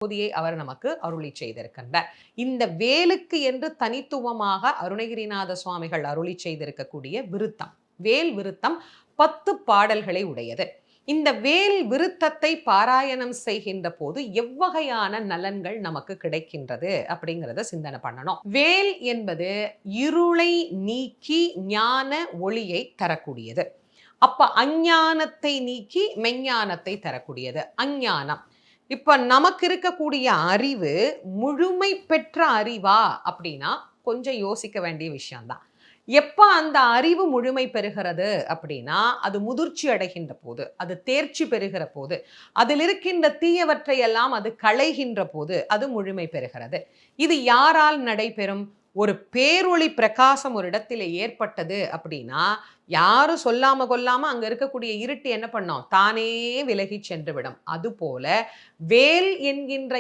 பகுதியை அவர் நமக்கு அருளி செய்திருக்கின்றார். இந்த வேலுக்கு என்று தனித்துவமாக அருணகிரிநாத சுவாமிகள் அருளி செய்திருக்கக்கூடிய விருத்தம், வேல் விருத்தம் 10 பாடல்களை உடையது. இந்த வேல் விருத்தத்தை பாராயணம் செய்கின்ற போது எவ்வகையான நலன்கள் நமக்கு கிடைக்கின்றது அப்படிங்கிறத சிந்தனை பண்ணணும். வேல் என்பது இருளை நீக்கி ஞான ஒளியை தரக்கூடியது. அப்ப அஞ்ஞானத்தை நீக்கி மெஞ்ஞானத்தை தரக்கூடியது அஞ்ஞானம். இப்ப நமக்கு இருக்கக்கூடிய அறிவு முழுமை பெற்ற அறிவா அப்படின்னா கொஞ்சம் யோசிக்க வேண்டிய விஷயம்தான். எப்ப அந்த அறிவு முழுமை பெறுகிறது அப்படின்னா அது முதிர்ச்சி அடைகின்ற போது, அது தேர்ச்சி பெறுகிற போது, அதில் இருக்கின்ற தீயவற்றை எல்லாம் அது களைகின்ற போது அது முழுமை பெறுகிறது. இது யாரால் நடைபெறும்? ஒரு பேரொளி பிரகாசம் ஒரு இடத்துல ஏற்பட்டது அப்படின்னா யாரும் சொல்லாம கொல்லாம அங்க இருக்கக்கூடிய இருட்டு என்ன பண்ணும்? தானே விலகி சென்று விடும். அதுபோல வேல் என்கின்ற